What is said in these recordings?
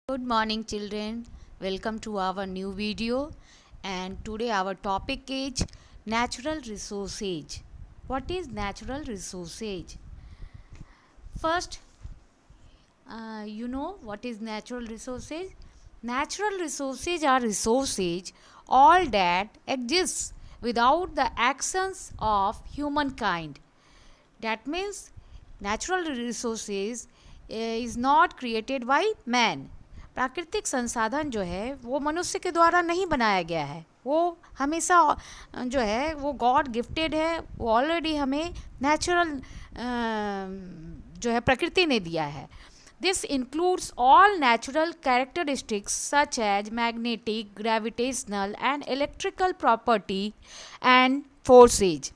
Good morning, children. Welcome to our new video. And today our topic is natural resources. What is natural resources? First, you know what is natural resources? Natural resources are resources all that exists without the actions of humankind. That means natural resources is not created by man. प्राकृतिक संसाधन जो है वो मनुष्य के द्वारा नहीं बनाया गया है, वो हमेशा जो है वो गॉड गिफ्टेड है, वो ऑलरेडी हमें नेचुरल जो है प्रकृति ने दिया है. This includes all natural characteristics such as magnetic, gravitational and electrical property and forces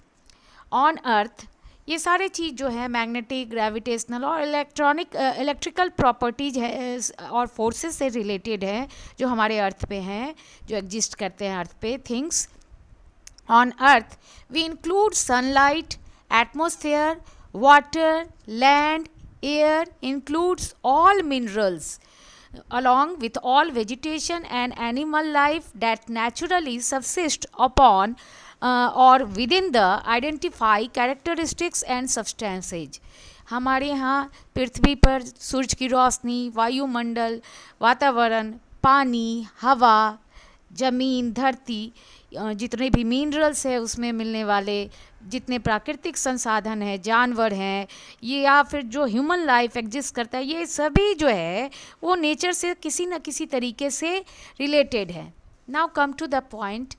on earth. ये सारे चीज़ जो है मैग्नेटिक, ग्रेविटेशनल और इलेक्ट्रिकल प्रॉपर्टीज है और फोर्सेस से रिलेटेड है जो हमारे अर्थ पे हैं, जो एग्जिस्ट करते हैं अर्थ पे. Things on earth we include sunlight, atmosphere, water, land, air, includes all minerals along with all vegetation and animal life that naturally subsist upon or within the identify characteristics and substances. हमारे यहाँ पृथ्वी पर सूरज की रोशनी, वायुमंडल, वातावरण, पानी, हवा, ज़मीन, धरती, जितने भी मिनरल्स है उसमें मिलने वाले जितने प्राकृतिक संसाधन हैं, जानवर हैं, ये या फिर जो ह्यूमन लाइफ एग्जिस्ट करता है, ये सभी जो है वो नेचर से किसी न किसी तरीके से रिलेटेड है. Now come to the point.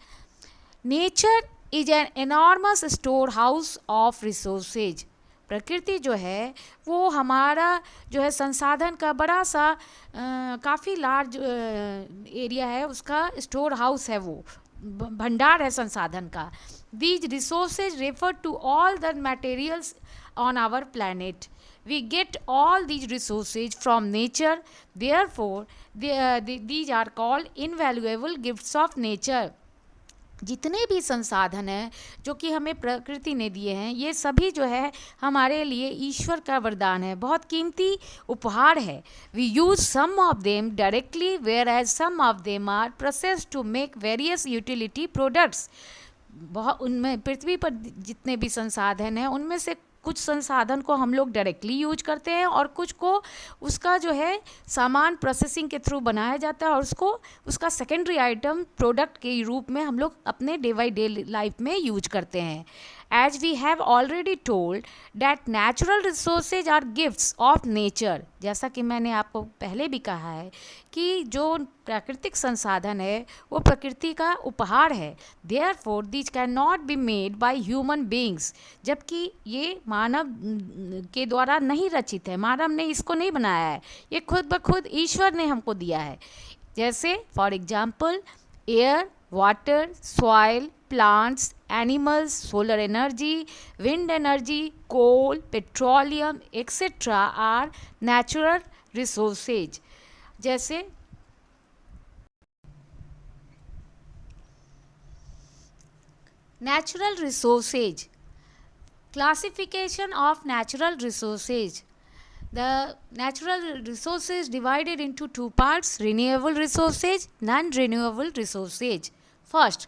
Nature is an enormous store house of resources. प्रकृति जो है वो हमारा जो है संसाधन का बड़ा सा काफ़ी लार्ज एरिया है, उसका स्टोर हाउस है, वो भंडार है संसाधन का. These resources refer to all the materials on our planet. We get all these resources from nature. Therefore, these are called invaluable gifts of nature. जितने भी संसाधन हैं जो कि हमें प्रकृति ने दिए हैं, ये सभी जो है हमारे लिए ईश्वर का वरदान है, बहुत कीमती उपहार है. We use some of them directly whereas some of them are processed to make various utility products. बहुत उनमें पृथ्वी पर जितने भी संसाधन हैं उनमें से कुछ संसाधन को हम लोग डायरेक्टली यूज करते हैं और कुछ को उसका जो है सामान प्रोसेसिंग के थ्रू बनाया जाता है और उसको उसका सेकेंडरी आइटम प्रोडक्ट के रूप में हम लोग अपने डे बाई डे लाइफ में यूज करते हैं. As we have already told that natural resources are gifts of nature. जैसा कि मैंने आपको पहले भी कहा है कि जो प्राकृतिक संसाधन है वो प्रकृति का उपहार है. Therefore this can not be made by human beings. जबकि ये मानव के द्वारा नहीं रचित है, मानव ने इसको नहीं बनाया है, ये खुद ब खुद ईश्वर ने हमको दिया है. जैसे for example air, water, soil, plants, animals, solar energy, wind energy, coal, petroleum, etc. are natural resources. जैसे natural resources. Classification of natural resources. The natural resources divided into two parts: renewable resources, non-renewable resources. First,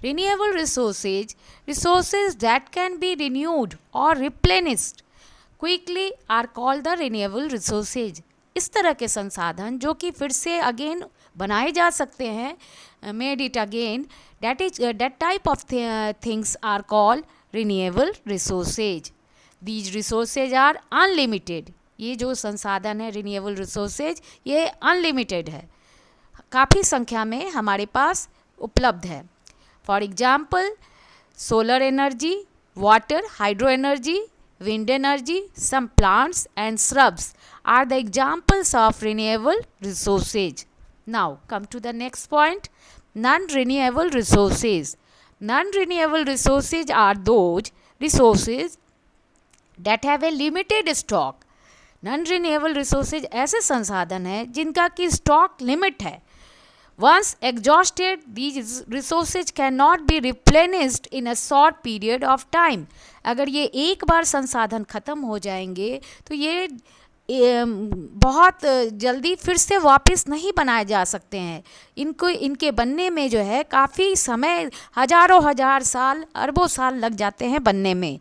renewable resources, resources that can be renewed or replenished quickly are called the renewable resources. इस तरह के संसाधन जो कि फिर से again बनाए जा सकते हैं, made it again, that type of things are called renewable resources. These resources are unlimited. ये जो संसाधन है रिन्यूएबल रिसोर्सेज ये अनलिमिटेड है, काफ़ी संख्या में हमारे पास उपलब्ध है. For example solar energy, water, hydro energy, wind energy, some plants and shrubs are the examples of renewable resources. Now come to the next point, non-renewable resources. Non-renewable resources are those resources that have a limited stock. Non-renewable resources ऐसे संसाधन हैं जिनका कि stock limit है. Once exhausted, these resources cannot be replenished in a short period of time. अगर ये एक बार संसाधन खत्म हो जाएंगे तो ये बहुत जल्दी फिर से वापस नहीं बनाए जा सकते हैं। इनके बनने में जो है काफ़ी समय, हजारों हजार साल, अरबों साल लग जाते हैं बनने में।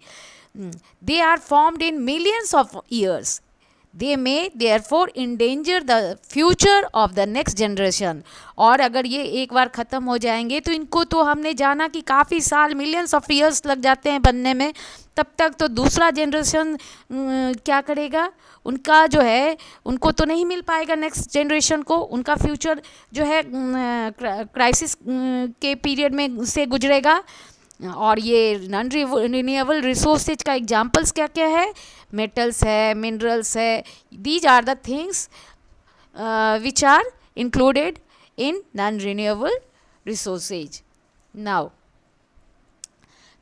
They are formed in millions of years. They may therefore endanger the future of the next generation. और अगर ये एक बार ख़त्म हो जाएंगे तो इनको तो हमने जाना कि काफ़ी साल, मिलियंस ऑफ ईयर्स लग जाते हैं बनने में, तब तक तो दूसरा जनरेशन क्या करेगा, उनका जो है उनको तो नहीं मिल पाएगा नेक्स्ट जनरेशन को, उनका फ्यूचर जो है क्राइसिस के पीरियड में से गुजरेगा। और ये नॉन रिन्यूएबल रिसोर्सेज का एग्जांपल्स क्या क्या है, मेटल्स है, मिनरल्स है, these are the things which are included in non-renewable resources. Now,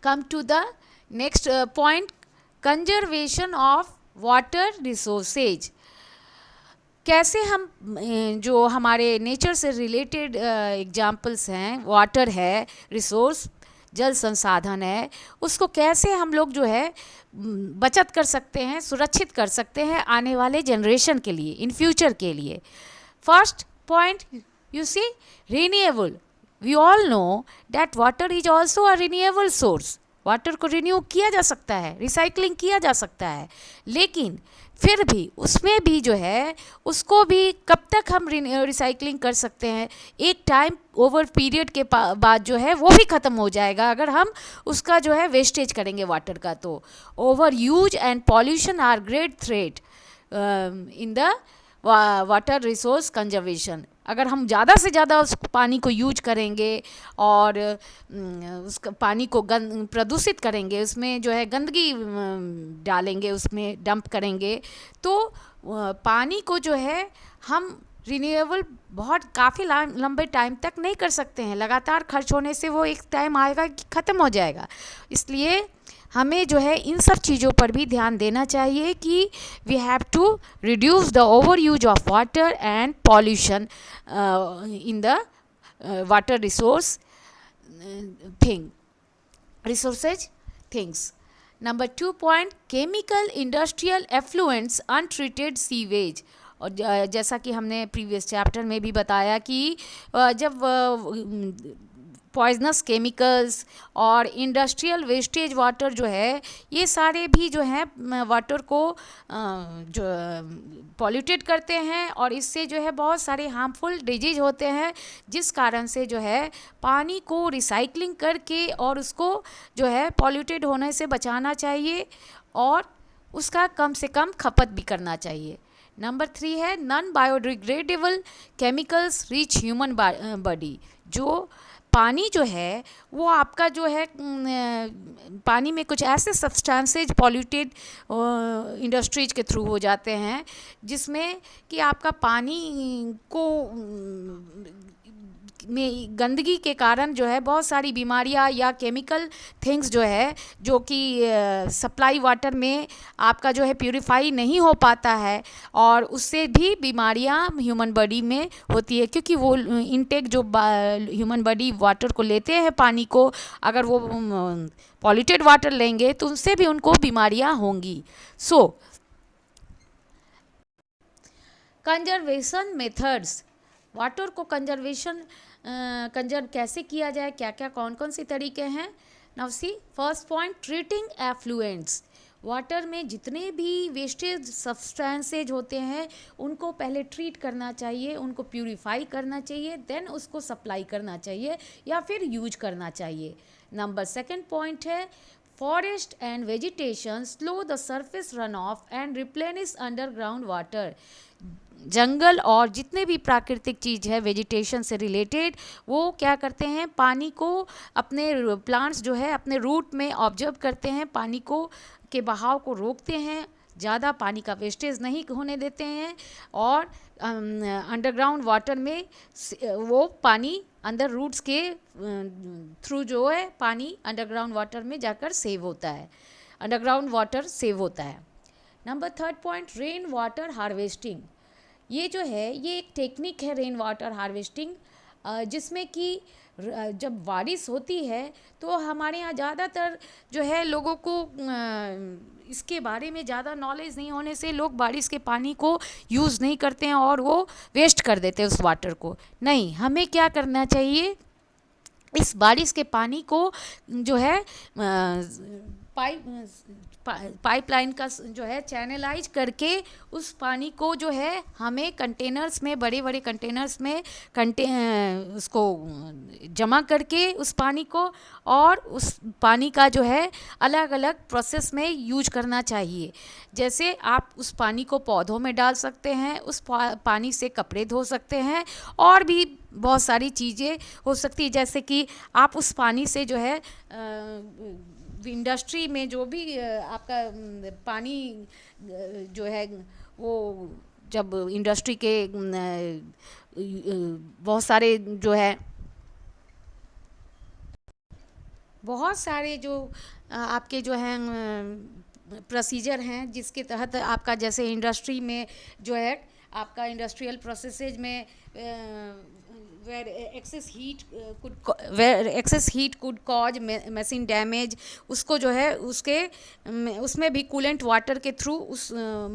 come to the next point, conservation of water resources. कैसे हम जो हमारे नेचर से रिलेटेड एग्जाम्पल्स हैं, वाटर है, रिसोर्स, जल संसाधन है, उसको कैसे हम लोग जो है बचत कर सकते हैं, सुरक्षित कर सकते हैं आने वाले जनरेशन के लिए, इन फ्यूचर के लिए। First point, you see, renewable. We all know that water is also a renewable source. Water को रिन्यू किया जा सकता है, रिसाइकलिंग किया जा सकता है, लेकिन फिर भी उसमें भी जो है उसको भी कब तक हम रिसाइकलिंग कर सकते हैं, एक टाइम ओवर पीरियड के बाद जो है वो भी ख़त्म हो जाएगा अगर हम उसका जो है वेस्टेज करेंगे वाटर का। तो over use and pollution are great threat in the water resource conservation. अगर हम ज़्यादा से ज़्यादा उस पानी को यूज करेंगे और उस पानी को प्रदूषित करेंगे, उसमें जो है गंदगी डालेंगे, उसमें डंप करेंगे, तो पानी को जो है हम रिन्यूएबल बहुत काफ़ी लंबे टाइम तक नहीं कर सकते हैं। लगातार खर्च होने से वो एक टाइम आएगा कि ख़त्म हो जाएगा। इसलिए हमें जो है इन सब चीज़ों पर भी ध्यान देना चाहिए कि we have to reduce the over use of water and pollution in the water resource resources things. Number 2 point, chemical industrial effluents untreated sewage. और जैसा कि हमने प्रीवियस चैप्टर में भी बताया कि जब पॉइजनस केमिकल्स और इंडस्ट्रियल वेस्टेज वाटर जो है, ये सारे भी जो हैं वाटर को जो पॉल्यूटेड करते हैं और इससे जो है बहुत सारे हार्मफुल डिजीज होते हैं, जिस कारण से जो है पानी को रिसाइकलिंग करके और उसको जो है पॉल्यूटेड होने से बचाना चाहिए और उसका कम से कम खपत भी करना चाहिए। नंबर 3 है non biodegradable chemicals reach human body. जो पानी जो है वो आपका जो है पानी में कुछ ऐसे सब्सटेंसेज पॉल्यूटेड इंडस्ट्रीज के थ्रू हो जाते हैं जिसमें कि आपका पानी को में गंदगी के कारण जो है बहुत सारी बीमारियां या केमिकल थिंग्स जो है जो कि सप्लाई वाटर में आपका जो है प्यूरिफाई नहीं हो पाता है और उससे भी बीमारियां ह्यूमन बॉडी में होती है, क्योंकि वो इनटेक जो ह्यूमन बॉडी वाटर को लेते हैं पानी को, अगर वो पॉल्यूटेड वाटर लेंगे तो उनसे भी उनको बीमारियां होंगी। सो कंजर्वेशन मेथड्स, वाटर को कंजर्व कैसे किया जाए, क्या क्या कौन कौन से तरीके हैं। Now see first point, treating effluents. Water में जितने भी वेस्टेज सब्सटेंसेज होते हैं उनको पहले ट्रीट करना चाहिए, उनको प्यूरिफाई करना चाहिए, देन उसको सप्लाई करना चाहिए या फिर यूज करना चाहिए। नंबर सेकंड पॉइंट है forest and vegetation slow the surface run off and replenish underground water. जंगल और जितने भी प्राकृतिक चीज़ है वेजिटेशन से रिलेटेड, वो क्या करते हैं, पानी को अपने प्लांट्स जो है अपने रूट में ऑब्जर्व करते हैं, पानी को के बहाव को रोकते हैं, ज़्यादा पानी का वेस्टेज नहीं होने देते हैं और अंडरग्राउंड वाटर में वो पानी अंदर रूट्स के थ्रू जो है पानी अंडरग्राउंड वाटर में जाकर सेव होता है, अंडरग्राउंड वाटर सेव होता है। Number third point, rain water harvesting. ये जो है ये एक टेक्निक है रेन वाटर हार्वेस्टिंग। जिसमें कि जब बारिश होती है तो हमारे यहाँ ज़्यादातर जो है लोगों को इसके बारे में ज़्यादा नॉलेज नहीं होने से लोग बारिश के पानी को यूज़ नहीं करते हैं और वो वेस्ट कर देते हैं उस वाटर को। नहीं, हमें क्या करना चाहिए, इस बारिश के पानी को जो है पाइपलाइन का जो है चैनलाइज करके उस पानी को जो है हमें कंटेनर्स में, बड़े बड़े कंटेनर्स में उसको जमा करके उस पानी को, और उस पानी का जो है अलग अलग प्रोसेस में यूज करना चाहिए। जैसे आप उस पानी को पौधों में डाल सकते हैं, उस पानी से कपड़े धो सकते हैं, और भी बहुत सारी चीज़ें हो सकती है। जैसे कि आप उस पानी से जो है इंडस्ट्री में जो भी आपका पानी जो है वो जब इंडस्ट्री के बहुत सारे जो है बहुत सारे जो आपके जो हैं प्रोसीजर हैं जिसके तहत आपका जैसे इंडस्ट्री में जो है आपका इंडस्ट्रियल प्रोसेसेज में where excess heat could cause machine damage, उसको जो है उसमें भी कूलेंट वाटर के थ्रू उस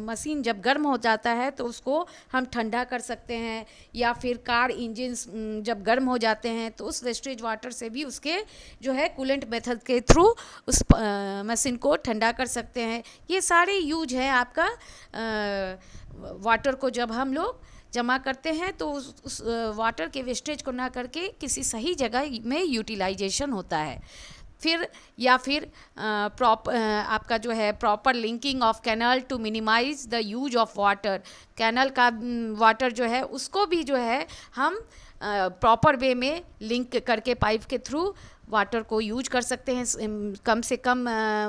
मशीन जब गर्म हो जाता है तो उसको हम ठंडा कर सकते हैं, या फिर कार इंजन जब गर्म हो जाते हैं तो उस वेस्टेज वाटर से भी उसके जो है कूलेंट मेथड के थ्रू उस मशीन को ठंडा कर सकते हैं। ये सारे यूज है आपका वाटर को जब हम लोग जमा करते हैं तो उस वाटर के वेस्टेज को ना करके किसी सही जगह में यूटिलाइजेशन होता है। फिर या फिर आपका जो है proper linking of canal to minimize the use of water, canal का वाटर जो है उसको भी जो है हम प्रॉपर वे में लिंक करके पाइप के थ्रू वाटर को यूज कर सकते हैं। कम से कम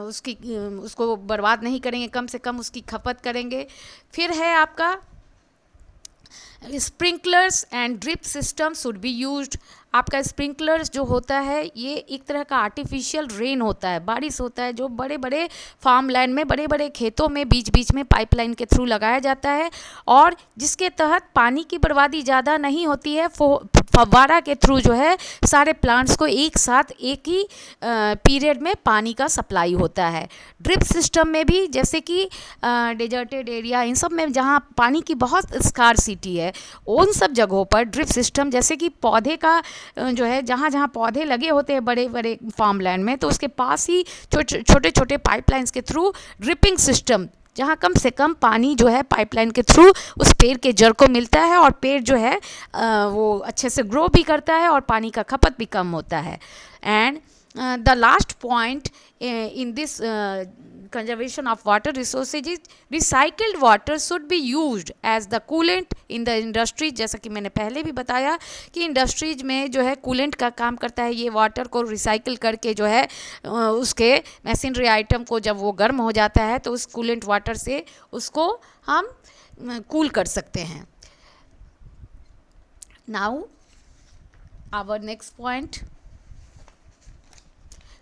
उसको बर्बाद नहीं करेंगे, कम से कम उसकी खपत करेंगे। फिर है आपका sprinklers and drip system should be used. आपका स्प्रिंकलर्स जो होता है ये एक तरह का आर्टिफिशियल रेन होता है, बारिश होता है जो बड़े बड़े फार्म लैंड में, बड़े बड़े खेतों में बीच बीच में पाइपलाइन के थ्रू लगाया जाता है, और जिसके तहत पानी की बर्बादी ज़्यादा नहीं होती है। फव्वारा के थ्रू जो है सारे प्लांट्स को एक साथ एक ही पीरियड में पानी का सप्लाई होता है। ड्रिप सिस्टम में भी जैसे कि डेजर्टेड एरिया, इन सब में जहाँ पानी की बहुत स्कार्सिटी है उन सब जगहों पर ड्रिप सिस्टम, जैसे कि पौधे का जो है जहाँ जहाँ पौधे लगे होते हैं बड़े बड़े फार्म लैंड में, तो उसके पास ही छोटे छोटे पाइपलाइंस के थ्रू ड्रिपिंग सिस्टम, जहाँ कम से कम पानी जो है पाइपलाइन के थ्रू उस पेड़ के जड़ को मिलता है और पेड़ जो है वो अच्छे से ग्रो भी करता है और पानी का खपत भी कम होता है। And the last point in this conservation of water resources is recycled water should be used as the coolant in the industry। जैसा कि मैंने पहले भी बताया कि इंडस्ट्रीज में जो है कूलेंट का काम करता है, ये वाटर को रिसाइकिल करके जो है उसके मशीनरी आइटम को जब वो गर्म हो जाता है तो उस कूलेंट वाटर से उसको हम कूल कर सकते हैं। Now our next point,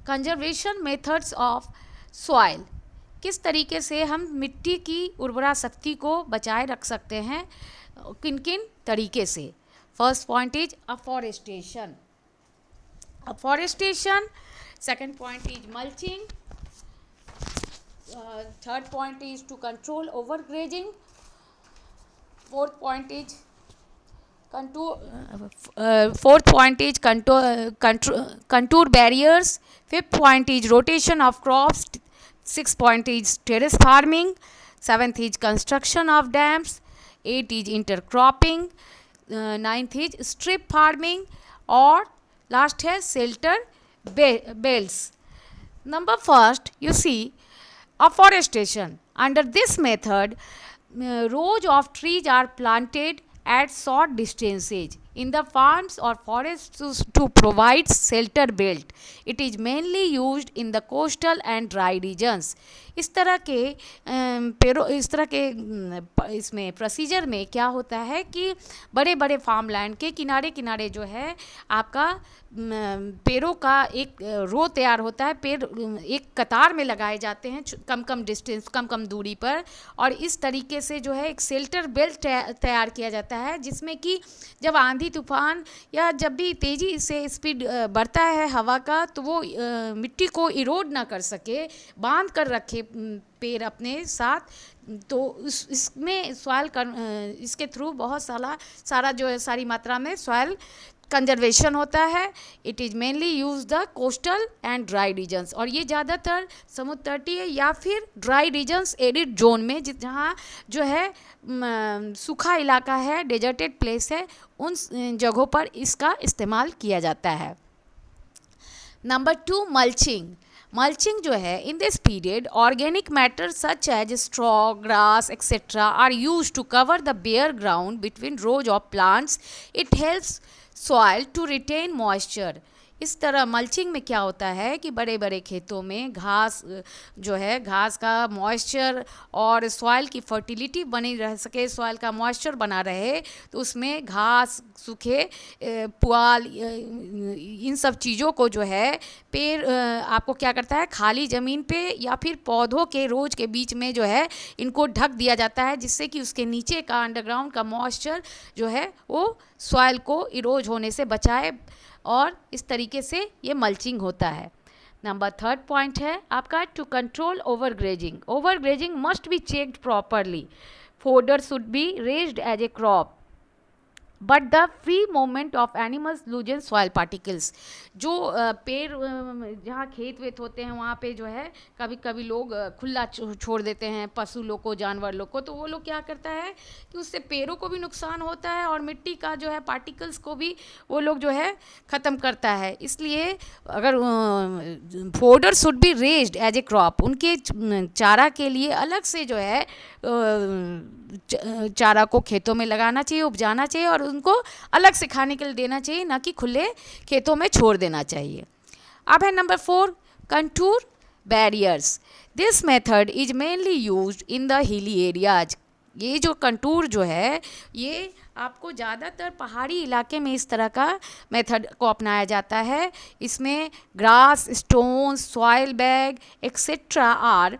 conservation methods of soil. किस तरीके से हम मिट्टी की उर्वरा शक्ति को बचाए रख सकते हैं, किन किन तरीके से। First point is afforestation, second point is mulching, third point is to control over grazing, fourth point is contour barriers, fifth point is rotation of crops, sixth point is terrace farming, seventh is construction of dams, eighth is intercropping, ninth is strip farming, और last है shelter belts. Number first, you see afforestation. Under this method, rows of trees are planted at short distances in the farms or forests to provide shelter belt. It is mainly used in the coastal and dry regions. इस तरह के इसमें procedure में क्या होता है कि बड़े बड़े फार्म लैंड के किनारे किनारे जो है आपका पेड़ों का एक रो तैयार होता है, पेड़ एक कतार में लगाए जाते हैं कम कम डिस्टेंस, कम कम दूरी पर, और इस तरीके से जो है एक शेल्टर बेल्ट तैयार किया जाता है जिसमें कि जब आंधी आंधी तूफान या जब भी तेज़ी से स्पीड बढ़ता है हवा का, तो वो मिट्टी को इरोड ना कर सके, बांध कर रखे पेड़ अपने साथ। तो इसमें सॉइल इसके थ्रू बहुत सारा जो है सारी मात्रा में सॉइल कंजर्वेशन होता है। It is mainly use the coastal and dry regions, और ये ज़्यादातर समुद्र तटीय या फिर ड्राई रीजन्स एरिड जोन में, जहाँ जो है सूखा इलाका है, डेजर्टेड प्लेस है, उन जगहों पर इसका इस्तेमाल किया जाता है। Number 2, mulching. मल्चिंग जो है, in this period organic matter such as straw, grass etcetera are use to cover the bare ground between rows of plants. It helps soil to retain moisture. इस तरह मल्चिंग में क्या होता है कि बड़े बड़े खेतों में घास जो है, घास का मॉइस्चर और सॉइल की फर्टिलिटी बनी रह सके, सॉइल का मॉइस्चर बना रहे, तो उसमें घास, सूखे पुआल, इन सब चीज़ों को जो है पेड़ आपको क्या करता है, खाली ज़मीन पे या फिर पौधों के रोज के बीच में जो है इनको ढक दिया जाता है, जिससे कि उसके नीचे का अंडरग्राउंड का मॉइस्चर जो है वो सॉइल को इरोज होने से बचाए, और इस तरीके से ये मल्चिंग होता है। नंबर 3 पॉइंट है आपका, to control overgrazing. Overgrazing must be checked properly. Fodder should be raised as a crop, but the free movement of animals loosen soil particles. जो पेड़ जहाँ खेत वेत होते हैं वहाँ पे जो है कभी कभी लोग खुला छोड़ देते हैं पशु लोग को, जानवर लोग को, तो वो लोग क्या करता है कि उससे पेड़ों को भी नुकसान होता है और मिट्टी का जो है पार्टिकल्स को भी वो लोग जो है ख़त्म करता है। इसलिए अगर fodder should be raised as a crop, उनके चारा के लिए अलग से जो है चारा को खेतों में लगाना चाहिए, उपजाना चाहिए, और उनको अलग से खाने के लिए देना चाहिए, ना कि खुले खेतों में छोड़ देना चाहिए। अब है number 4, contour barriers. This method is mainly used in the hilly areas. ये जो कंटूर जो है, ये आपको ज़्यादातर पहाड़ी इलाके में इस तरह का मेथड को अपनाया जाता है। इसमें grass, stones, soil bag etcetera are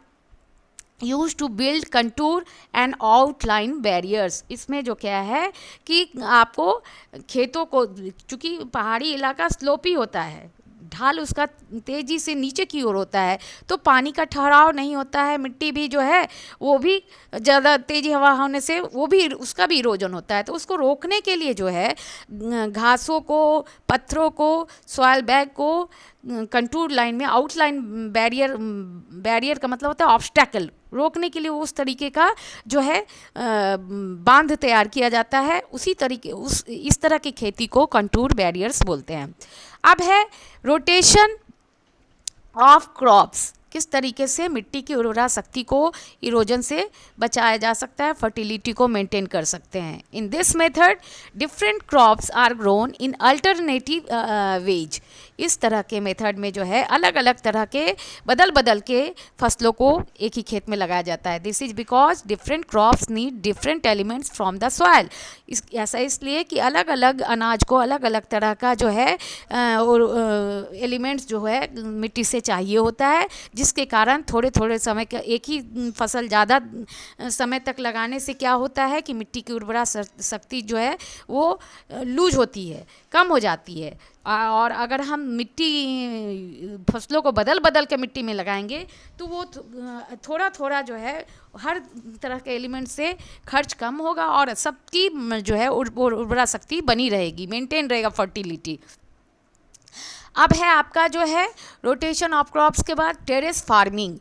use to build contour and outline barriers. इसमें जो क्या है कि आपको खेतों को, चूँकि पहाड़ी इलाका स्लोपी होता है, ढाल उसका तेज़ी से नीचे की ओर होता है, तो पानी का ठहराव नहीं होता है, मिट्टी भी जो है वो भी ज़्यादा तेज़ी हवा होने से वो भी, उसका भी इरोजन होता है। तो उसको रोकने के लिए जो है घासों को, पत्थरों को, सॉइल बैग को कंटूर लाइन में, आउटलाइन बैरियर का मतलब होता है ऑब्स्टैकल, रोकने के लिए उस तरीके का जो है बांध तैयार किया जाता है। उसी तरीके इस तरह की खेती को कंटूर बैरियर्स बोलते हैं। अब है रोटेशन ऑफ क्रॉप्स। किस तरीके से मिट्टी की उर्वरा शक्ति को इरोजन से बचाया जा सकता है, फर्टिलिटी को मेंटेन कर सकते हैं। In this method different crops are grown in alternative ways. इस तरह के मेथड में जो है अलग अलग तरह के बदल बदल के फसलों को एक ही खेत में लगाया जाता है। This is because different crops need different elements from the soil. ऐसा इसलिए कि अलग अलग अनाज को अलग अलग तरह का जो है एलिमेंट्स जो है मिट्टी से चाहिए होता है, जिसके कारण थोड़े थोड़े समय का एक ही फसल ज़्यादा समय तक लगाने से क्या होता है कि मिट्टी की उर्वरा शक्ति जो है वो लूज होती है, कम हो जाती है। और अगर हम फसलों को बदल बदल के मिट्टी में लगाएंगे तो वो थोड़ा थोड़ा जो है हर तरह के एलिमेंट से खर्च कम होगा और सबकी जो है उर्वरा शक्ति बनी रहेगी, मेंटेन रहेगा फर्टिलिटी। अब है आपका जो है रोटेशन ऑफ क्रॉप्स के बाद terrace farming.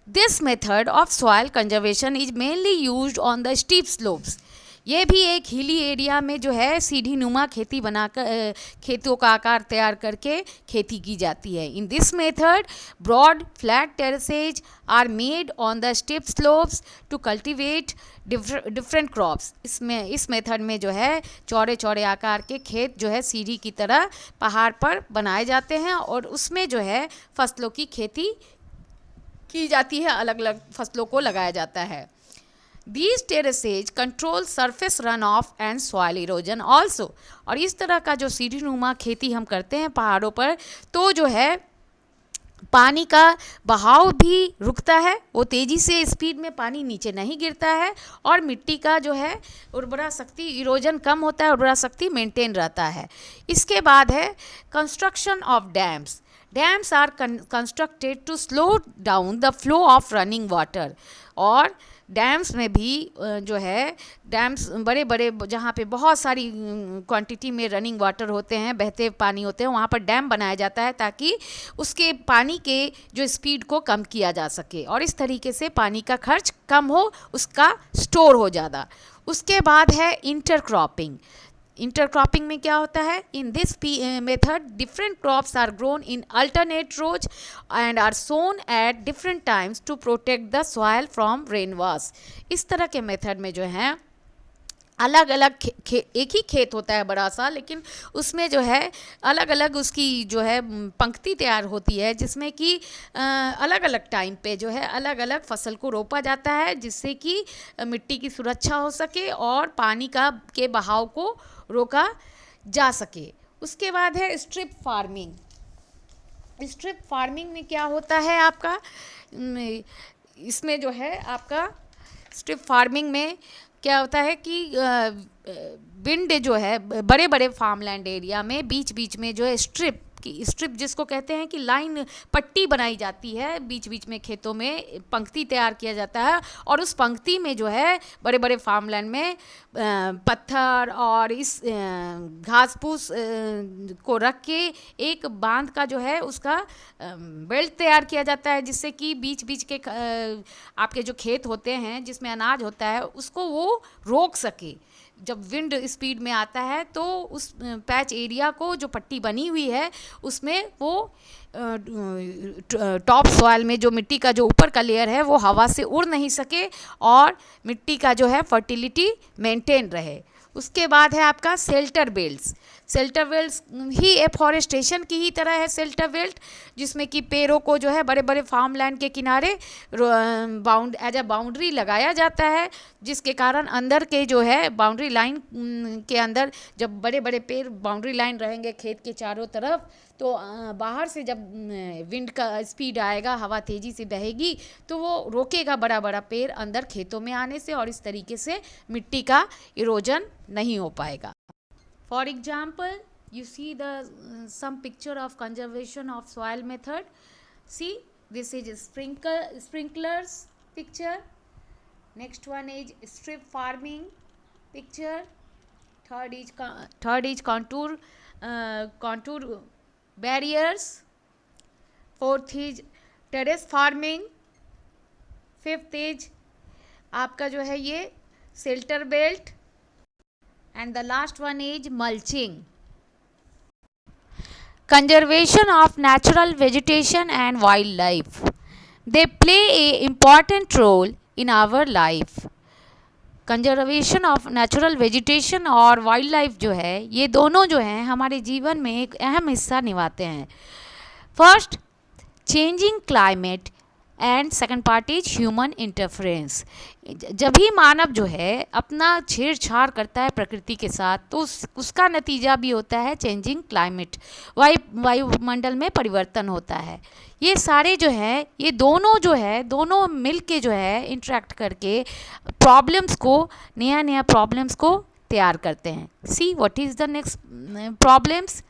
This method of soil conservation is mainly used on the steep slopes. ये भी एक हिली एरिया में जो है सीढ़ी नुमा खेती बनाकर खेतों का आकार तैयार करके खेती की जाती है। In this method broad flat terraces are made on the step slopes to cultivate different crops. इस मेथड में जो है चौड़े चौड़े आकार के खेत जो है सीढ़ी की तरह पहाड़ पर बनाए जाते हैं और उसमें जो है फसलों की खेती की जाती है, अलग अलग फसलों को लगाया जाता है। These terraces control surface runoff and soil erosion also। और इस तरह का जो सीढ़ी नुमा खेती हम करते हैं पहाड़ों पर, तो जो है पानी का बहाव भी रुकता है, वो तेज़ी से स्पीड में पानी नीचे नहीं गिरता है, और मिट्टी का जो है उर्वरा शक्ति, इरोजन कम होता है, उर्वरा शक्ति मेंटेन रहता है। इसके बाद है construction of dams. Dams are constructed to slow down the flow of running water. और डैम्स में भी जो है, डैम्स बड़े बड़े जहाँ पे बहुत सारी क्वांटिटी में रनिंग वाटर होते हैं, बहते पानी होते हैं, वहाँ पर डैम बनाया जाता है ताकि उसके पानी के जो स्पीड को कम किया जा सके, और इस तरीके से पानी का खर्च कम हो, उसका स्टोर हो ज़्यादा। उसके बाद है इंटरक्रॉपिंग। इंटरक्रॉपिंग में क्या होता है? In this method different crops are grown in alternate rows and are sown at different times to protect the soil from rain wash. इस तरह के मेथड में जो है अलग अलग एक ही खेत होता है बड़ा सा, लेकिन उसमें जो है अलग अलग उसकी जो है पंक्ति तैयार होती है, जिसमें कि अलग अलग टाइम पे जो है अलग अलग फसल को रोपा जाता है, जिससे कि मिट्टी की सुरक्षा हो सके और पानी का के बहाव को रोका जा सके। उसके बाद है स्ट्रिप फार्मिंग। स्ट्रिप फार्मिंग में क्या होता है आपका, इसमें जो है आपका स्ट्रिप फार्मिंग में क्या होता है कि विंड जो है बड़े बड़े फार्मलैंड एरिया में बीच बीच में जो है स्ट्रिप जिसको कहते हैं कि लाइन पट्टी बनाई जाती है, बीच बीच में खेतों में पंक्ति तैयार किया जाता है, और उस पंक्ति में जो है बड़े बड़े फार्मलैंड में पत्थर और इस घास फूस को रख के एक बांध का जो है उसका बेल्ट तैयार किया जाता है, जिससे कि बीच बीच के आपके जो खेत होते हैं जिसमें अनाज होता है उसको वो रोक सके। जब विंड स्पीड में आता है तो उस पैच एरिया को, जो पट्टी बनी हुई है, उसमें वो टॉप सॉइल में जो मिट्टी का जो ऊपर का लेयर है वो हवा से उड़ नहीं सके और मिट्टी का जो है फर्टिलिटी मेंटेन रहे। उसके बाद है आपका शेल्टर बेल्ट्स। शेल्टर बेल्ट्स ही एफॉरेस्टेशन की ही तरह है शेल्टर बेल्ट, जिसमें कि पेड़ों को जो है बड़े बड़े फार्म लैंड के किनारे एज अ बाउंड्री लगाया जाता है, जिसके कारण अंदर के जो है बाउंड्री लाइन के अंदर जब बड़े बड़े पेड़ बाउंड्री लाइन रहेंगे खेत के चारों तरफ, तो बाहर से जब विंड का स्पीड आएगा, हवा तेज़ी से बहेगी, तो वो रोकेगा बड़ा बड़ा पेड़ अंदर खेतों में आने से, और इस तरीके से मिट्टी का इरोजन नहीं हो पाएगा। For example, you see the some picture of conservation of soil method. See, this is sprinklers picture. Next one is strip farming picture. Third is contour barriers. Fourth is terrace farming. Fifth is आपका जो है ये shelter belt. And the last one is mulching. Conservation of natural vegetation and wildlife. They play a important role in our life. Conservation of natural vegetation और wild life जो है, ये दोनों जो हैं हमारे जीवन में एक अहम हिस्सा निभाते हैं। First, changing climate and second part is human interference. जब भी मानव जो है अपना छेड़छाड़ करता है प्रकृति के साथ, तो उसका नतीजा भी होता है चेंजिंग क्लाइमेट, वायुमंडल में परिवर्तन होता है। ये सारे जो है, ये दोनों जो है, दोनों मिल के जो है इंटरेक्ट करके प्रॉब्लम्स को, नया नया प्रॉब्लम्स को तैयार करते हैं। See what is the next problems.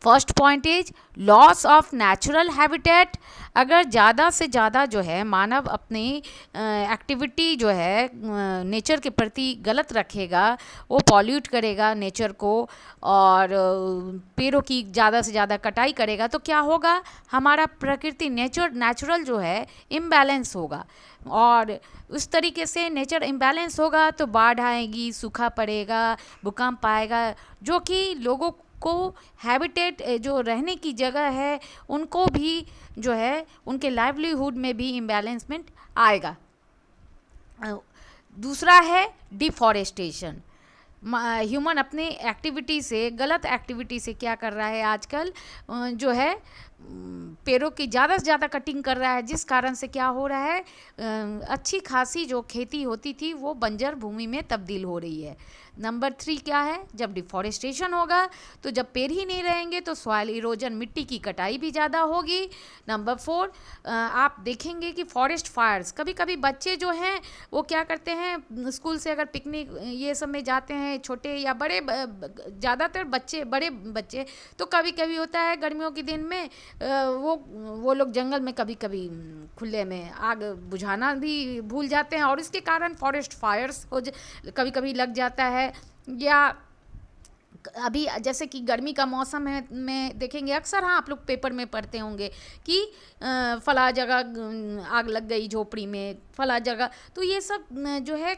First point is loss of natural habitat. अगर ज़्यादा से ज़्यादा जो है मानव अपनी एक्टिविटी जो है नेचर के प्रति गलत रखेगा, वो पॉल्यूट करेगा नेचर को और पेड़ों की ज़्यादा से ज़्यादा कटाई करेगा, तो क्या होगा, हमारा प्रकृति नेचुरल जो है इम्बैलेंस होगा, और उस तरीके से नेचर इम्बैलेंस होगा तो बाढ़ आएगी, सूखा पड़ेगा, भूकंप आएगा, जो कि लोगों को हैबिटेट जो रहने की जगह है उनको भी जो है उनके लाइवलीहुड में भी इम्बैलेंसमेंट आएगा। दूसरा है डिफॉरेस्टेशन। ह्यूमन अपने एक्टिविटी से, गलत एक्टिविटी से क्या कर रहा है आजकल, जो है पेड़ों की ज़्यादा से ज़्यादा कटिंग कर रहा है, जिस कारण से क्या हो रहा है, अच्छी खासी जो खेती होती थी वो बंजर भूमि में तब्दील हो रही है। नंबर 3 क्या है, जब डिफॉरेस्टेशन होगा तो जब पेड़ ही नहीं रहेंगे तो सॉइल इरोजन, मिट्टी की कटाई भी ज़्यादा होगी। नंबर 4, आप देखेंगे कि फॉरेस्ट फायर्स, कभी कभी बच्चे जो हैं वो क्या करते हैं, स्कूल से अगर पिकनिक ये सब में जाते हैं, छोटे या बड़े, ज़्यादातर बच्चे, बड़े बच्चे, तो कभी कभी होता है गर्मियों के दिन में वो लोग जंगल में कभी कभी खुले में आग बुझाना भी भूल जाते हैं, और इसके कारण फॉरेस्ट फायर्स कभी कभी लग जाता है। या अभी जैसे कि गर्मी का मौसम है, में देखेंगे अक्सर, हाँ, आप लोग पेपर में पढ़ते होंगे कि फला जगह आग लग गई झोपड़ी में, फला जगह। तो ये सब जो है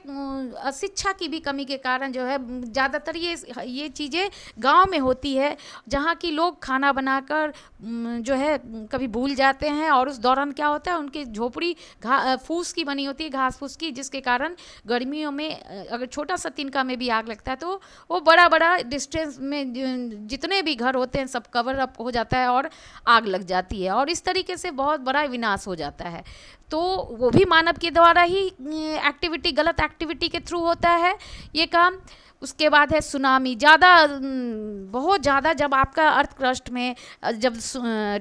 शिक्षा की भी कमी के कारण जो है ज़्यादातर ये चीज़ें गांव में होती है, जहाँ की लोग खाना बनाकर जो है कभी भूल जाते हैं, और उस दौरान क्या होता है, उनकी झोपड़ी फूस की बनी होती है, घास फूस की, जिसके कारण गर्मियों में अगर छोटा सा तिनका में भी आग लगता है तो वो बड़ा बड़ा डिस्टेंस में जितने भी घर होते हैं सब कवर अप हो जाता है और आग लग जाती है, और इस तरीके से बहुत बड़ा विनाश हो जाता है। तो वो भी मानव के द्वारा ही एक्टिविटी, गलत एक्टिविटी के थ्रू होता है ये काम। उसके बाद है सुनामी, ज़्यादा, बहुत ज़्यादा, जब आपका अर्थ क्रस्ट में जब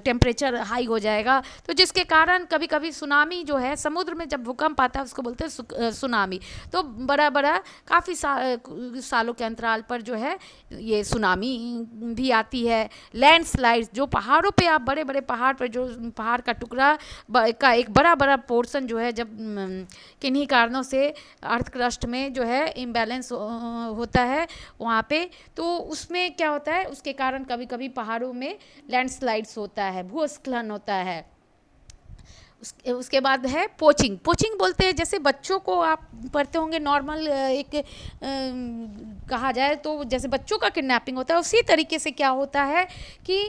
टेम्परेचर हाई हो जाएगा तो जिसके कारण कभी कभी सुनामी जो है, समुद्र में जब भूकंप आता है उसको बोलते हैं सुनामी। तो बड़ा बड़ा काफ़ी सालों के अंतराल पर जो है ये सुनामी भी आती है। लैंडस्लाइड्स, जो पहाड़ों पे आप बड़े बड़े पहाड़ पर, जो पहाड़ का टुकड़ा का एक बड़ा बड़ा पोर्शन जो है, जब किन्हीं कारणों से अर्थ क्रस्ट में जो है इम्बैलेंस होता है वहाँ पे, तो उसमें क्या होता है, उसके कारण कभी कभी पहाड़ों में लैंडस्लाइड्स होता है, भूस्खलन होता है। उसके बाद है पोचिंग। पोचिंग बोलते हैं, जैसे बच्चों को आप पढ़ते होंगे, नॉर्मल एक कहा जाए तो जैसे बच्चों का किडनैपिंग होता है, उसी तरीके से क्या होता है कि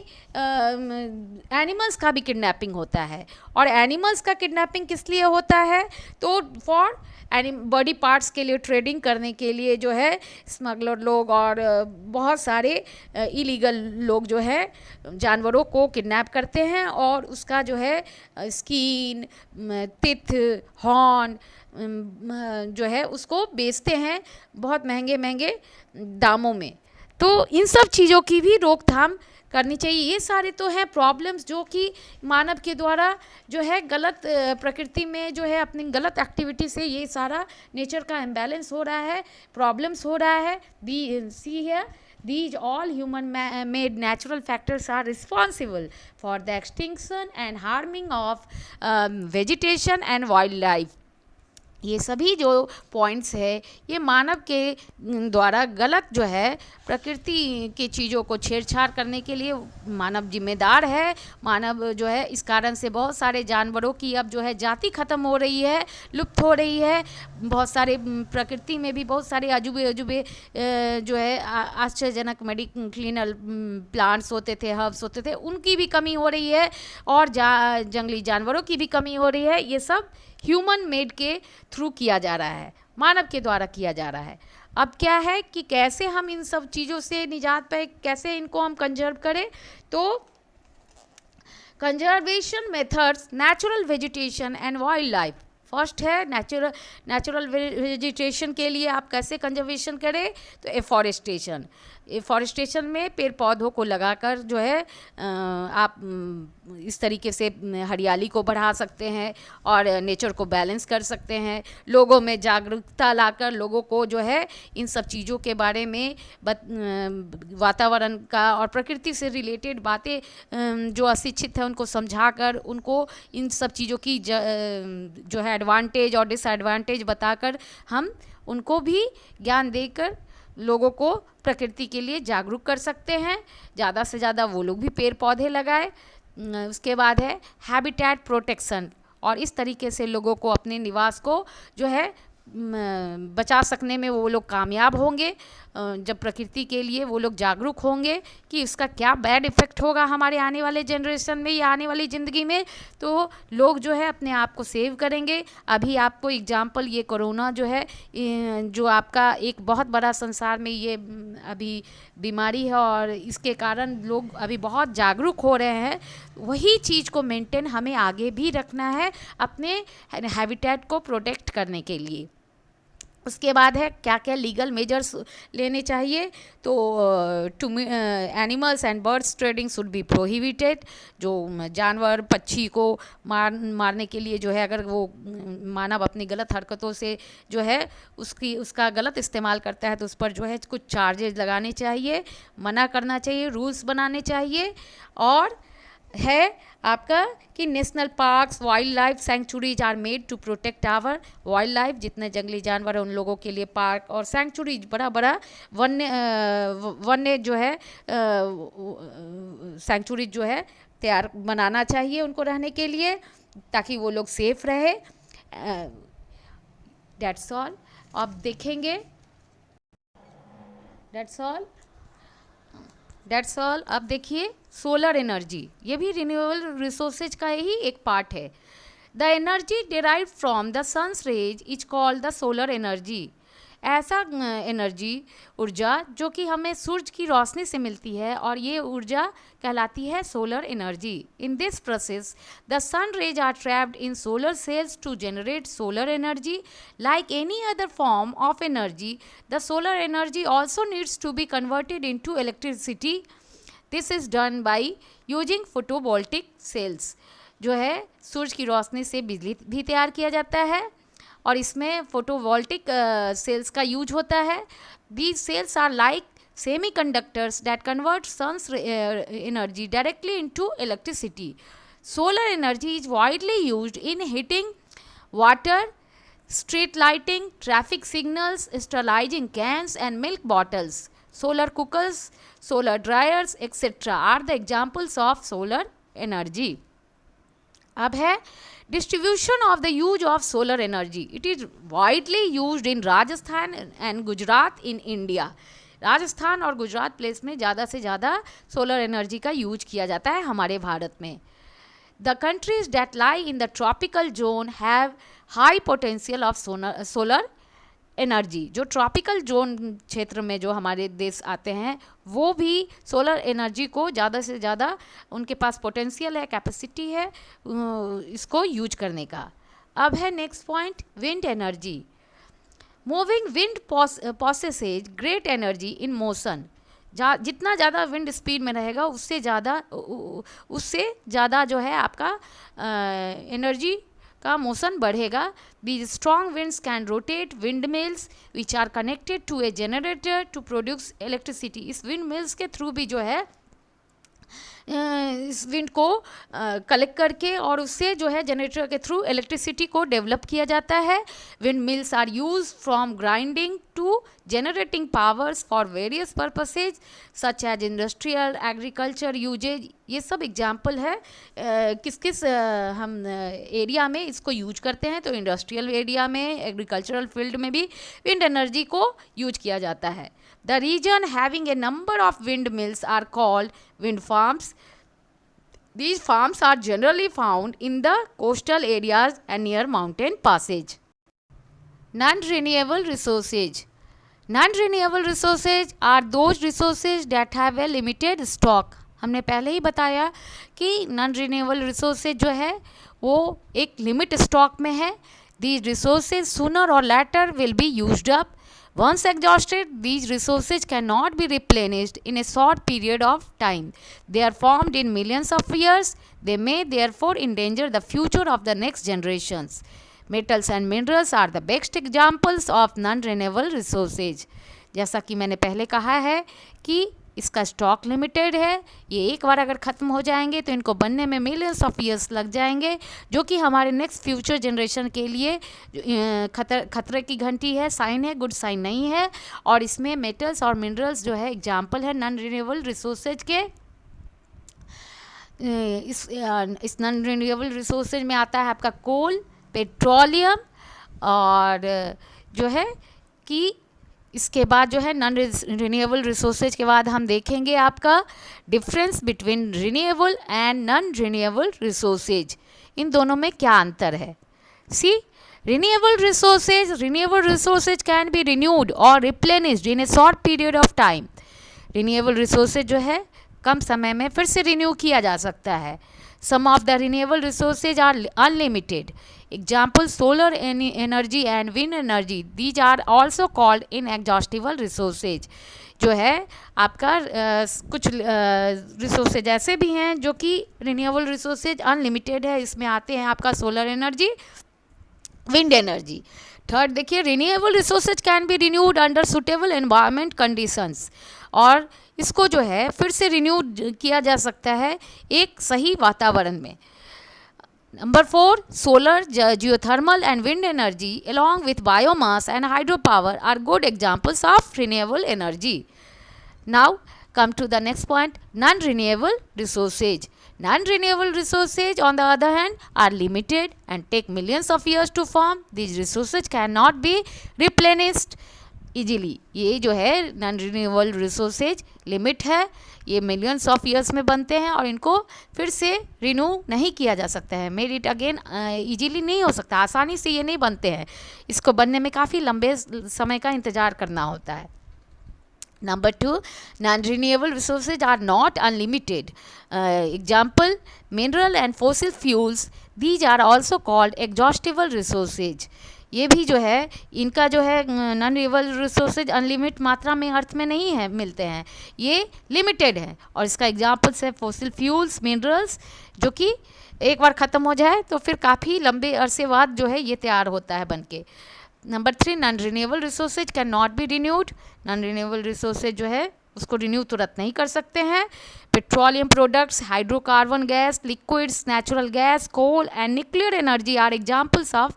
एनिमल्स का भी किडनैपिंग होता है। और एनिमल्स का किडनैपिंग किस लिए होता है, तो फॉर बॉडी पार्ट्स के लिए, ट्रेडिंग करने के लिए जो है स्मगलर लोग और बहुत सारे इलीगल लोग जो है जानवरों को किडनैप करते हैं, और उसका जो है स्किन, तिथ, हॉर्न जो है उसको बेचते हैं बहुत महंगे महंगे दामों में। तो इन सब चीज़ों की भी रोकथाम करनी चाहिए। ये सारे तो हैं प्रॉब्लम्स जो कि मानव के द्वारा जो है गलत प्रकृति में जो है अपनी गलत एक्टिविटी से ये सारा नेचर का इम्बैलेंस हो रहा है, प्रॉब्लम्स हो रहा है। सी है, these all human made natural factors are responsible for the extinction and harming of vegetation and wildlife। ये सभी जो पॉइंट्स है ये मानव के द्वारा गलत जो है प्रकृति की चीज़ों को छेड़छाड़ करने के लिए मानव जिम्मेदार है। मानव जो है इस कारण से बहुत सारे जानवरों की अब जो है जाति ख़त्म हो रही है, लुप्त हो रही है। बहुत सारे प्रकृति में भी बहुत सारे अजूबे अजूबे जो है आश्चर्यजनक मेडिसिनल प्लांट्स होते थे, हर्ब्स होते थे, उनकी भी कमी हो रही है, और जंगली जानवरों की भी कमी हो रही है। ये सब ह्यूमन मेड के थ्रू किया जा रहा है, मानव के द्वारा किया जा रहा है। अब क्या है कि कैसे हम इन सब चीज़ों से निजात पाए, कैसे इनको हम कंजर्व करें, तो conservation methods, natural vegetation and wild life. First है नेचुरल वेजिटेशन के लिए आप कैसे कंजर्वेशन करें, तो एफॉरेस्टेशन। एफॉरेस्टेशन में पेड़ पौधों को लगाकर जो है आप इस तरीके से हरियाली को बढ़ा सकते हैं और नेचर को बैलेंस कर सकते हैं। लोगों में जागरूकता लाकर लोगों को जो है इन सब चीज़ों के बारे में वातावरण का और प्रकृति से रिलेटेड बातें जो अशिक्षित हैं उनको समझाकर उनको इन सब चीज़ों की जो है एडवांटेज और डिसएडवांटेज बताकर हम उनको भी ज्ञान देकर लोगों को प्रकृति के लिए जागरूक कर सकते हैं। ज़्यादा से ज़्यादा वो लोग भी पेड़ पौधे लगाए। उसके बाद है हैबिटेट प्रोटेक्शन, और इस तरीके से लोगों को अपने निवास को जो है बचा सकने में वो लोग कामयाब होंगे, जब प्रकृति के लिए वो लोग जागरूक होंगे कि इसका क्या बैड इफ़ेक्ट होगा हमारे आने वाले जनरेशन में या आने वाली ज़िंदगी में, तो लोग जो है अपने आप को सेव करेंगे। अभी आपको एग्जांपल ये कोरोना जो है, जो आपका एक बहुत बड़ा संसार में ये अभी बीमारी है और इसके कारण लोग अभी बहुत जागरूक हो रहे हैं। वही चीज़ को मेंटेन हमें आगे भी रखना है अपने हैबिटेट को प्रोटेक्ट करने के लिए। उसके बाद है क्या क्या लीगल मेजर्स लेने चाहिए। तो to animals and birds trading should be prohibited. जो जानवर पक्षी को मारने के लिए जो है, अगर वो मानव अपनी गलत हरकतों से जो है उसका गलत इस्तेमाल करता है तो उस पर जो है कुछ चार्जेस लगाने चाहिए, मना करना चाहिए, रूल्स बनाने चाहिए। और है आपका कि national parks, wild life sanctuaries are made to protect our wild life. जितने जंगली जानवर हैं उन लोगों के लिए पार्क और सेंचुरीज, बड़ा बड़ा वन्य जो है सेंचुरीज जो है तैयार बनाना चाहिए उनको रहने के लिए, ताकि वो लोग सेफ रहे। That's all. अब देखेंगे, दैट्स ऑल। अब देखिए सोलर एनर्जी, ये भी रिन्यूएबल रिसोर्सेज का ही एक पार्ट है। The energy derive from the sun's rays is called the solar energy. ऐसा एनर्जी, ऊर्जा जो कि हमें सूरज की रोशनी से मिलती है, और ये ऊर्जा कहलाती है solar energy. In this process the sun rays are trapped in solar cells to generate solar energy. Like any other form of energy, the solar energy also needs to be converted into electricity. This is done by using photovoltaic cells. जो है सूरज की रोशनी से बिजली भी तैयार किया जाता है, और इसमें फोटोवोल्टिक सेल्स का यूज होता है। These cells are like semiconductors that convert sun's energy directly into electricity. Solar energy is widely used in heating water, street lighting, traffic signals, sterilizing cans and milk bottles. Solar cookers, solar dryers, etc. are the examples of solar energy. अब है distribution of the use of solar energy. It is widely used in Rajasthan and Gujarat in India. Rajasthan और Gujarat place में ज़्यादा से ज़्यादा solar energy का use किया जाता है हमारे भारत में। The countries date lie in the tropical zone have high potential of solar energy. जो ट्रॉपिकल जोन क्षेत्र में जो हमारे देश आते हैं वो भी सोलर एनर्जी को ज़्यादा से ज़्यादा उनके पास पोटेंशियल है, कैपेसिटी है इसको यूज करने का। अब है next point, wind energy. Moving wind possesses great energy in motion. जितना ज़्यादा विंड स्पीड में रहेगा उससे ज़्यादा जो है आपका एनर्जी का मोशन बढ़ेगा। These strong winds can rotate windmills which are connected to a generator to produce electricity. इस windmills के थ्रू भी जो है इस विंड को कलेक्ट करके और उससे जो है जनरेटर के थ्रू इलेक्ट्रिसिटी को डेवलप किया जाता है। Wind mills are use from grinding to generating powers for various purposes such as industrial, agriculture uses. ये सब एग्जाम्पल है किस किस हम एरिया में इसको यूज करते हैं। तो इंडस्ट्रियल एरिया में, एग्रीकल्चरल फील्ड में भी विंड एनर्जी को यूज किया जाता है। The region having a number of windmills are called wind farms. These farms are generally found in the coastal areas and near mountain passage. Non-renewable resources. Non-renewable resources are those resources that have a limited stock. हमने पहले ही बताया कि non-renewable resources जो है वो एक limit stock में है। These resources sooner or later will be used up. Once exhausted, these resources cannot be replenished in a short period of time. They are formed in millions of years. They may therefore endanger the future of the next generations. Metals and minerals are the best examples of non-renewable resources. जैसा कि मैंने पहले कहा है कि इसका stock limited है, ये एक बार अगर ख़त्म हो जाएंगे तो इनको बनने में मिलियंस ऑफ ईयर्स लग जाएंगे, जो कि हमारे नेक्स्ट फ्यूचर जनरेशन के लिए खतरे की घंटी है, साइन है, गुड साइन नहीं है। और इसमें मेटल्स और मिनरल्स जो है एग्जाम्पल है नॉन रिन्यूएबल रिसोर्सेज के। इस नॉन रिन्यूएबल रिसोर्सेज में आता है आपका कोल, पेट्रोलियम और जो है कि इसके बाद जो है नॉन रिन्यूएबल रिसोर्सेज के बाद हम देखेंगे आपका difference between renewable and non renewable resources, इन दोनों में क्या अंतर है। सी, renewable resources can be renewed or replenished in a short period of time. renewable resources जो है कम समय में फिर से रिन्यू किया जा सकता है। some of the renewable resources are unlimited. example, solar energy and wind energy, these are also called inexhaustible resources. जो है आपका कुछ रिसोर्सेज ऐसे भी हैं जो कि रिन्यूएबल रिसोर्सेज अनलिमिटेड है, इसमें आते हैं आपका solar energy, wind energy. Third देखिए, renewable resources can be renewed under suitable environment conditions, और इसको जो है फिर से रिन्यू किया जा सकता है एक सही वातावरण में। Number 4, solar, geothermal and wind energy along with biomass and hydropower are good examples of renewable energy. Now come to the next point, non-renewable resources. Non-renewable resources on the other hand are limited and take millions of years to form. These resources cannot be replenished easily. ये जो है non renewable resources limit है, ये millions of years में बनते हैं और इनको फिर से रिन्यू नहीं किया जा सकता है, मेड इट अगेन इजीली नहीं हो सकता, आसानी से ये नहीं बनते हैं, इसको बनने में काफ़ी लंबे समय का इंतज़ार करना होता है। Number 2, non-renewable resources are not unlimited. Example, mineral and fossil fuels. These are also called exhaustible resources. ये भी जो है इनका जो है नॉन रिन्यूएबल रिसोर्सेज अनलिमिटेड मात्रा में अर्थ में नहीं है मिलते हैं, ये लिमिटेड है, और इसका एग्जांपल्स है फॉसिल फ्यूल्स, मिनरल्स, जो कि एक बार ख़त्म हो जाए तो फिर काफ़ी लंबे अरसे बाद जो है ये तैयार होता है बनके। Number 3, non renewable resources can not be renewed. Non renewable resources जो है उसको रिन्यू तुरंत नहीं कर सकते हैं। Petroleum products, hydrocarbon gas, liquids, natural gas, coal and nuclear energy are examples of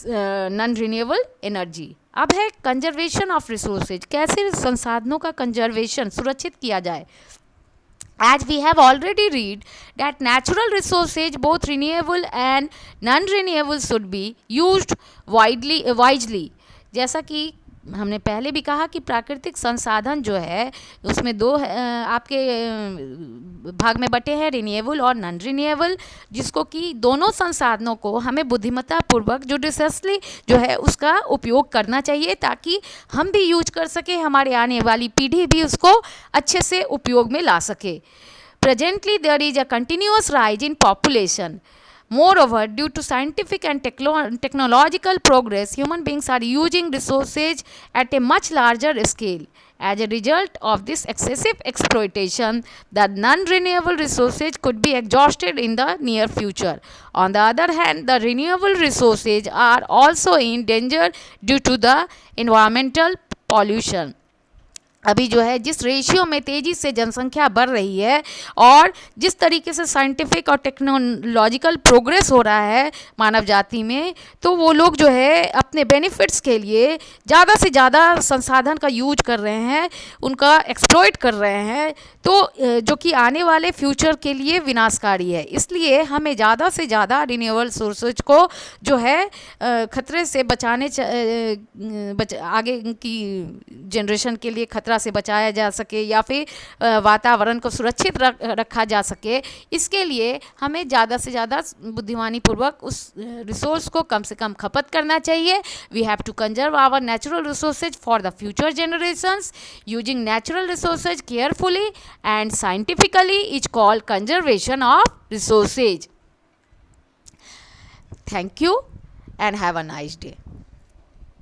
non renewable energy. अब है कंजर्वेशन ऑफ रिसोर्सेज, कैसे संसाधनों का कंजर्वेशन सुरक्षित किया जाए। As we have already read that natural resources, both renewable and non-renewable, should be used wisely. जैसा कि हमने पहले भी कहा कि प्राकृतिक संसाधन जो है उसमें दो आपके भाग में बटे हैं, रिन्यूएबल और नॉन रिन्यूएबल, जिसको कि दोनों संसाधनों को हमें बुद्धिमत्तापूर्वक जुडिशियसली जो है उसका उपयोग करना चाहिए, ताकि हम भी यूज कर सके, हमारे आने वाली पीढ़ी भी उसको अच्छे से उपयोग में ला सके। Presently there is a continuous rise in population. Moreover, due to scientific and technological progress, human beings are using resources at a much larger scale. As a result of this excessive exploitation, the non-renewable resources could be exhausted in the near future. On the other hand, the renewable resources are also in danger due to the environmental pollution. अभी जो है जिस ratio में तेज़ी से जनसंख्या बढ़ रही है और जिस तरीके से साइंटिफिक और टेक्नोलॉजिकल प्रोग्रेस हो रहा है मानव जाति में, तो वो लोग जो है अपने बेनिफिट्स के लिए ज़्यादा से ज़्यादा संसाधन का यूज कर रहे हैं, उनका एक्सप्लॉइट कर रहे हैं, तो जो कि आने वाले फ्यूचर के लिए विनाशकारी है। इसलिए हमें ज़्यादा से ज़्यादा रिन्यूएबल सोर्सेज को जो है खतरे से बचाने आगे की जनरेशन के लिए खतरा से बचाया जा सके या फिर वातावरण को सुरक्षित रखा जा सके, इसके लिए हमें ज़्यादा से ज़्यादा बुद्धिमानी पूर्वक उस रिसोर्स को कम से कम खपत करना चाहिए। We have to conserve our natural resources for the future generations. Using natural resources carefully and scientifically is called conservation of resources. Thank you and have a nice day.